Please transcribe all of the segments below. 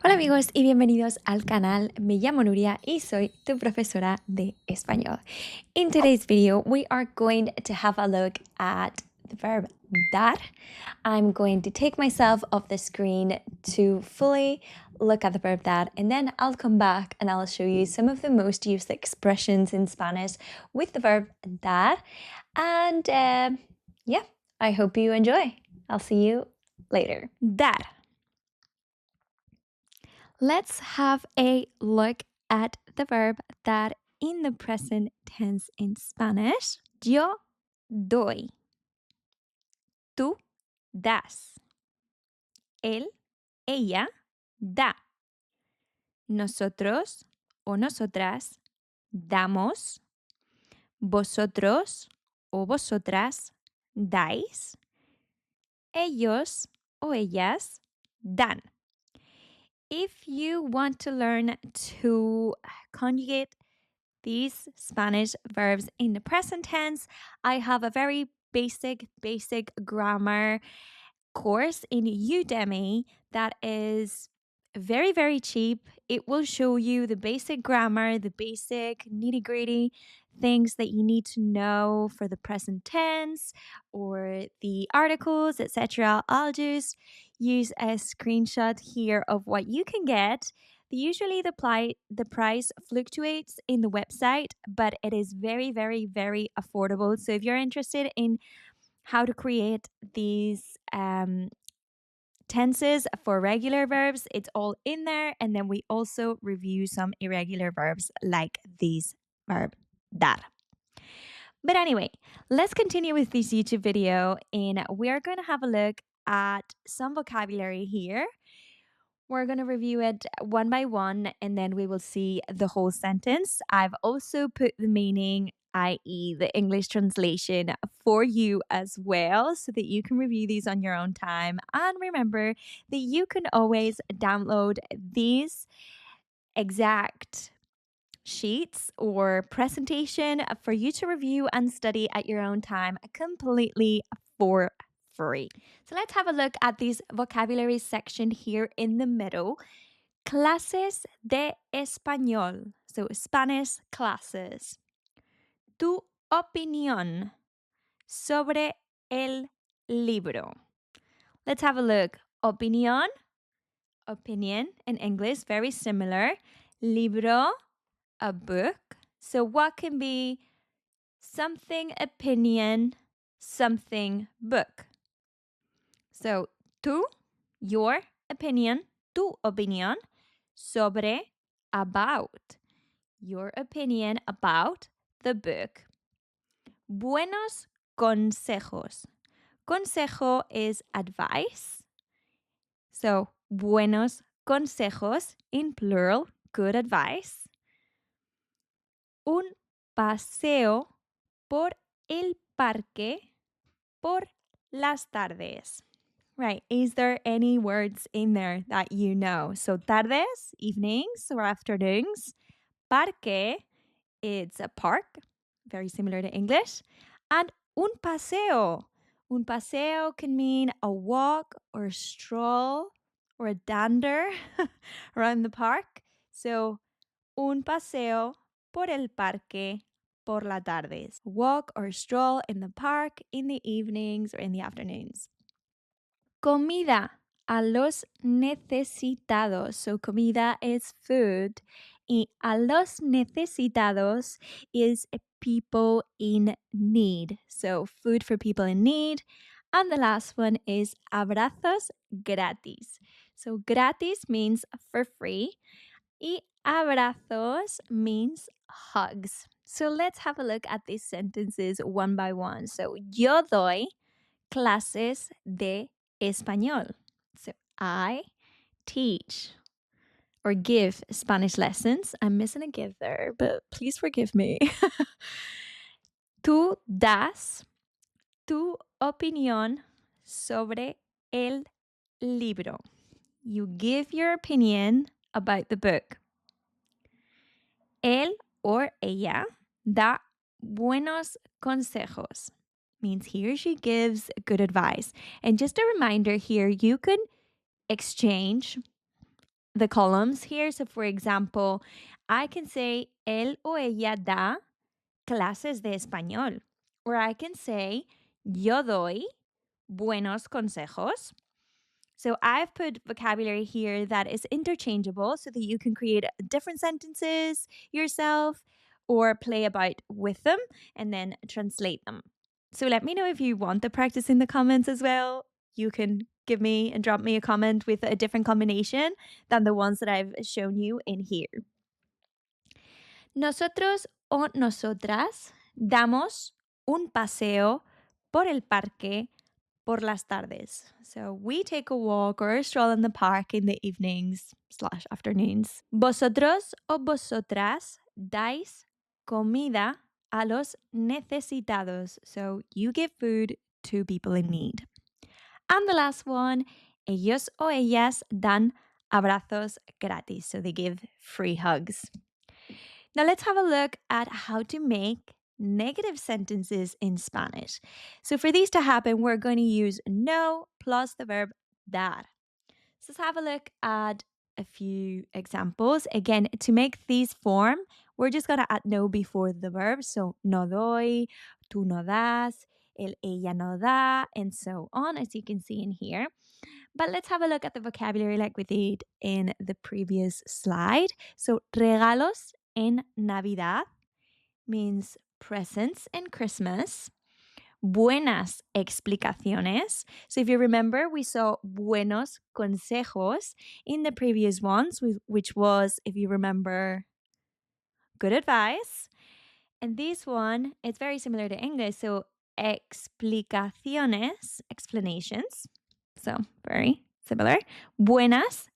Hola amigos y bienvenidos al canal. Me llamo Nuria y soy tu profesora de español. In today's video, we are going to have a look at the verb dar. I'm going to take myself off the screen to fully look at the verb dar, and then I'll come back and I'll show you some of the most used expressions in Spanish with the verb dar. And yeah, I hope you enjoy. I'll see you later. Dar. Let's have a look at the verb dar in the present tense in Spanish. Yo doy. Tú das. Él, ella, da. Nosotros o nosotras damos. Vosotros o vosotras dais. Ellos o ellas dan. If you want to learn to conjugate these Spanish verbs in the present tense, I have a very basic grammar course in Udemy that is very, very cheap. It will show you the basic grammar, the basic nitty-gritty things that you need to know for the present tense or the articles, etc. I'll just use a screenshot here of what you can get. Usually the price fluctuates in the website, but it is very, very, very affordable. So if you're interested in how to create these tenses for regular verbs, it's all in there. And then we also review some irregular verbs like this verb dar. But anyway, let's continue with this YouTube video, and we're going to have a look at some vocabulary here. We're going to review it one by one, and then we will see the whole sentence. I've also put the meaning, i.e. the English translation, for you as well, so that you can review these on your own time. And remember that you can always download these exact sheets or presentation for you to review and study at your own time completely for free. So let's have a look at this vocabulary section here in the middle. Clases de español. So Spanish classes. Tu opinión sobre el libro. Let's have a look. Opinión, opinion in English, very similar. Libro, a book. So what can be something opinion, something book? So tú, your opinion, tu opinión, sobre, about, your opinion about the book. Buenos consejos. Consejo is advice. So buenos consejos in plural, good advice. Un paseo por el parque por las tardes. Right. Is there any words in there that you know? So tardes, evenings or afternoons. Parque, it's a park, very similar to English. And un paseo. Un paseo can mean a walk or a stroll or a dander around the park. So un paseo por el parque por las tardes. Walk or stroll in the park in the evenings or in the afternoons. Comida a los necesitados. So comida is food. Y a los necesitados is people in need. So food for people in need. And the last one is abrazos gratis. So gratis means for free. Y abrazos means hugs. So let's have a look at these sentences one by one. So yo doy clases de español. So I teach or give Spanish lessons. I'm missing a give there, but please forgive me. Tú das tu opinión sobre el libro. You give your opinion about the book. Él or ella da buenos consejos. Means he or she gives good advice. And just a reminder here, you can exchange the columns here. So, for example, I can say, él o ella da clases de español. Or I can say, yo doy buenos consejos. So I've put vocabulary here that is interchangeable so that you can create different sentences yourself or play about with them and then translate them. So let me know if you want the practice in the comments as well. You can give me and drop me a comment with a different combination than the ones that I've shown you in here. Nosotros o nosotras damos un paseo por el parque por las tardes. So we take a walk or a stroll in the park in the evenings/afternoons. Vosotros o vosotras dais comida a los necesitados. So you give food to people in need. And the last one, ellos o ellas dan abrazos gratis. So they give free hugs. Now let's have a look at how to make negative sentences in Spanish. So for these to happen, we're going to use no plus the verb dar. So let's have a look at a few examples. Again, to make these form, we're just going to add no before the verb. So no doy, tú no das, ella no da, and so on, as you can see in here. But let's have a look at the vocabulary like we did in the previous slide. So regalos en Navidad means presents in Christmas. Buenas explicaciones. So if you remember, we saw buenos consejos in the previous ones, which was, if you remember, good advice. And this one, it's very similar to English. So explicaciones, explanations. So very similar. Buenas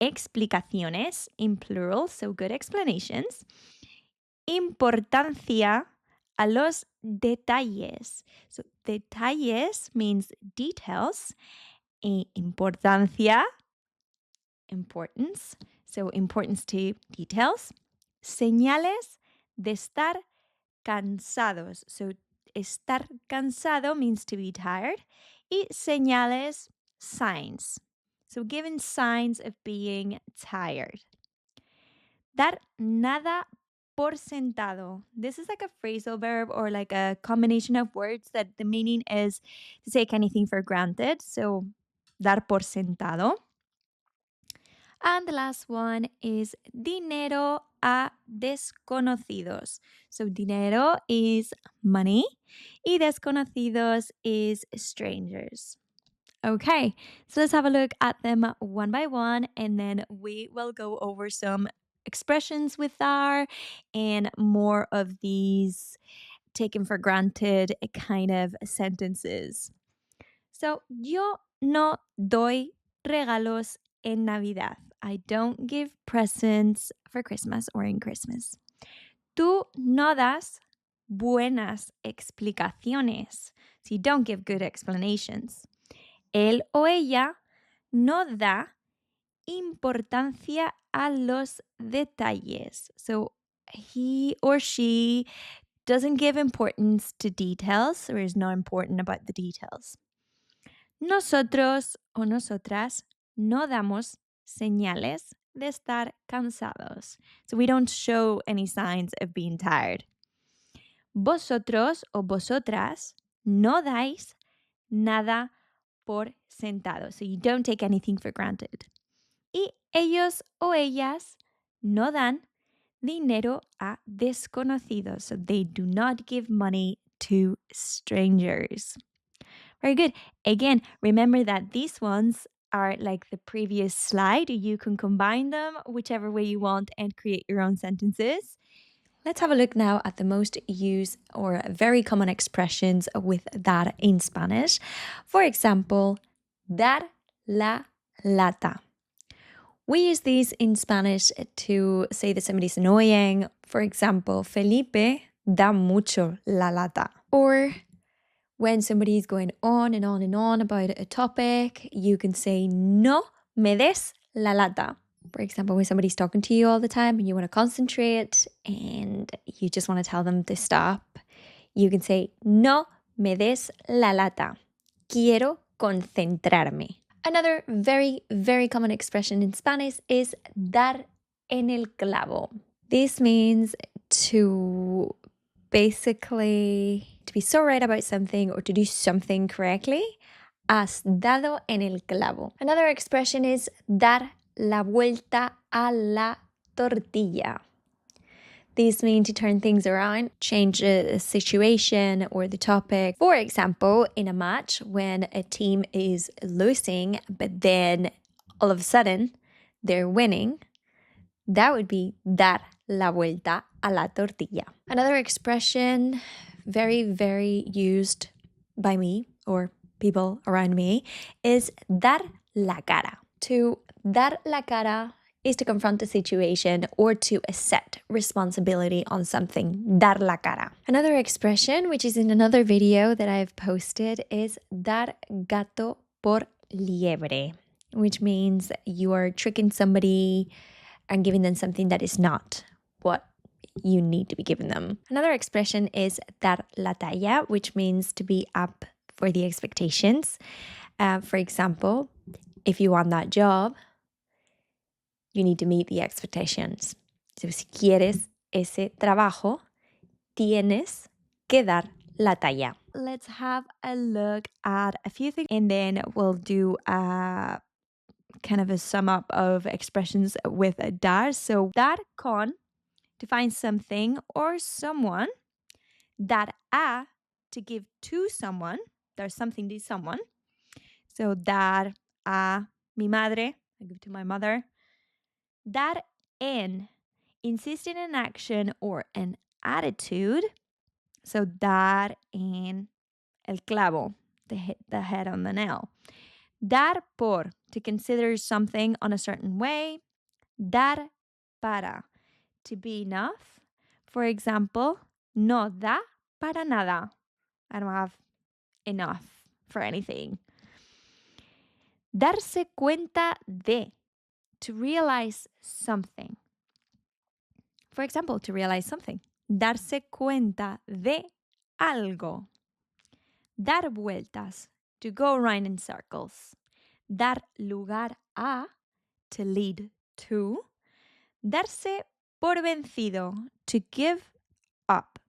explicaciones in plural, so good explanations. Importancia a los detalles. So detalles means details. Importancia, importance. So importance to details. Señales de estar cansados. So estar cansado means to be tired. Y señales, signs. So giving signs of being tired. Dar nada por sentado. This is like a phrasal verb or like a combination of words that the meaning is to take anything for granted. So dar por sentado. And the last one is dinero a desconocidos. So dinero is money y desconocidos is strangers. Okay, so let's have a look at them one by one and then we will go over some expressions with dar and more of these taken for granted kind of sentences. So, yo no doy regalos en Navidad. I don't give presents for Christmas or in Christmas. Tú no das buenas explicaciones. So you don't give good explanations. Él o ella no da importancia a los detalles. So he or she doesn't give importance to details or is not important about the details. Nosotros o nosotras no damos señales de estar cansados. So we don't show any signs of being tired. Vosotros o vosotras no dais nada por sentado. So you don't take anything for granted. Y ellos o ellas no dan dinero a desconocidos. So they do not give money to strangers. Very good. Again, remember that these ones are like the previous slide. You can combine them whichever way you want and create your own sentences. Let's have a look now at the most used or very common expressions with dar in Spanish. For example, dar la lata. We use these in Spanish to say that somebody's annoying. For example, Felipe da mucho la lata. Or when somebody's going on and on and on about a topic, you can say, no me des la lata. For example, when somebody's talking to you all the time and you want to concentrate and you just want to tell them to stop, you can say, no me des la lata. Quiero concentrarme. Another very, very common expression in Spanish is dar en el clavo. This means to basically to be so right about something or to do something correctly. Has dado en el clavo. Another expression is dar la vuelta a la tortilla. These mean to turn things around, change a situation or the topic. For example, in a match, when a team is losing, but then all of a sudden they're winning, that would be dar la vuelta a la tortilla. Another expression very, very used by me or people around me is dar la cara. To dar la cara is to confront a situation or to accept responsibility on something. Dar la cara. Another expression, which is in another video that I've posted, is dar gato por liebre, which means you are tricking somebody and giving them something that is not what you need to be giving them. Another expression is dar la talla, which means to be up for the expectations. For example, if you want that job, you need to meet the expectations. So si quieres ese trabajo, tienes que dar la talla. Let's have a look at a few things and then we'll do a kind of a sum up of expressions with dar. So dar con, to find something or someone. Dar a, to give to someone. Dar something to someone. So dar a mi madre, I give to my mother. Dar en, insist in an action or an attitude. So dar en el clavo, to hit the head on the nail. Dar por, to consider something on a certain way. Dar para, to be enough. For example, no da para nada. I don't have enough for anything. Darse cuenta de, to realize something. For example, to realize something. Darse cuenta de algo. Dar vueltas, to go around in circles. Dar lugar a, to lead to. Darse por vencido, to give up.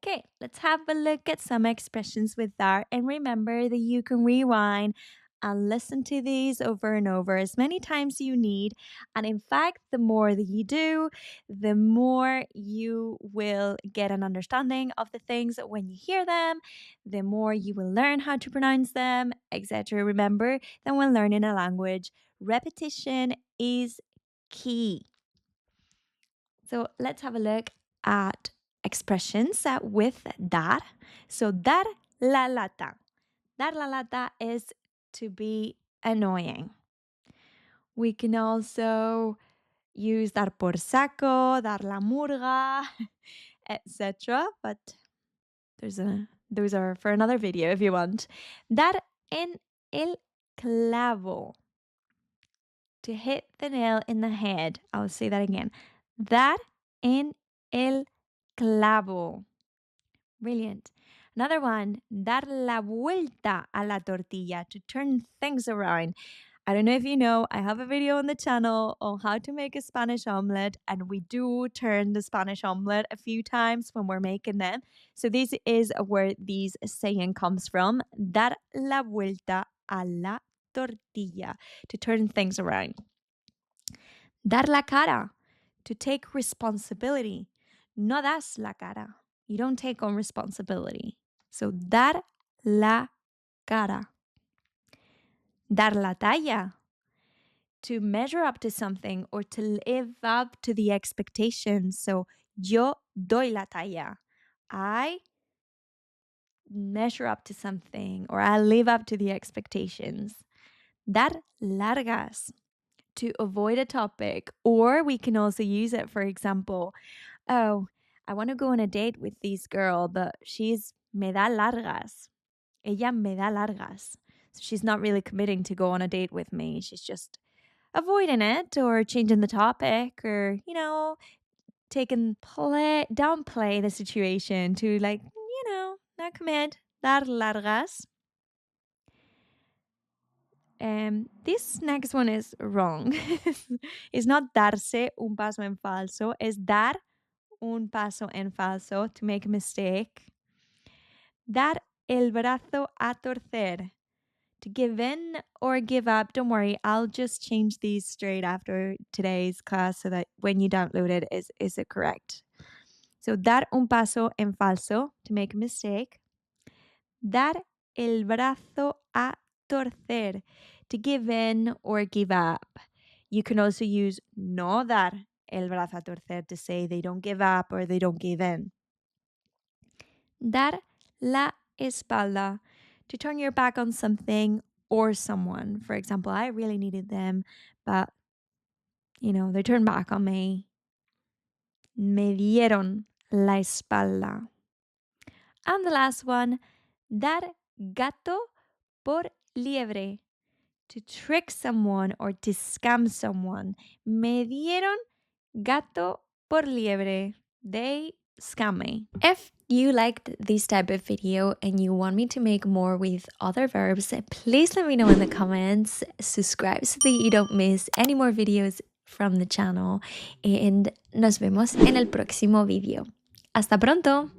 Okay, let's have a look at some expressions with dar. And remember that you can rewind and listen to these over and over as many times as you need. And in fact, the more that you do, the more you will get an understanding of the things when you hear them, the more you will learn how to pronounce them, etc. Remember that when learning a language, repetition is key. So let's have a look at expressions with dar. So dar la lata. Dar la lata is to be annoying. We can also use dar por saco, dar la murga, etc. But those are for another video if you want. Dar en el clavo. To hit the nail in the head. I'll say that again. Dar en el clavo. Brilliant. Another one, dar la vuelta a la tortilla, to turn things around. I don't know if you know, I have a video on the channel on how to make a Spanish omelette, and we do turn the Spanish omelette a few times when we're making them. So this is where this saying comes from, dar la vuelta a la tortilla, to turn things around. Dar la cara, to take responsibility. No das la cara. You don't take on responsibility. So, dar la cara. Dar la talla, to measure up to something or to live up to the expectations. So, yo doy la talla. I measure up to something or I live up to the expectations. Dar largas, to avoid a topic, or we can also use it, for example, oh, I want to go on a date with this girl, but she's me da largas. Ella me da largas. So she's not really committing to go on a date with me. She's just avoiding it or changing the topic or, downplay the situation to not commit. Dar largas. This next one is wrong. It's not darse un paso en falso, es dar un paso en falso to make a mistake. Dar el brazo a torcer. To give in or give up. Don't worry, I'll just change these straight after today's class so that when you download it, is it correct? So, dar un paso en falso, to make a mistake. Dar el brazo a torcer, to give in or give up. You can also use no dar el brazo a torcer to say they don't give up or they don't give in. Dar la espalda, to turn your back on something or someone. For example, I really needed them, but, they turned back on me. Me dieron la espalda. And the last one, dar gato por liebre, to trick someone or to scam someone. Me dieron gato por liebre. They scam me. If you liked this type of video and you want me to make more with other verbs, please let me know in the comments. Subscribe so that you don't miss any more videos from the channel. And nos vemos en el próximo video. Hasta pronto!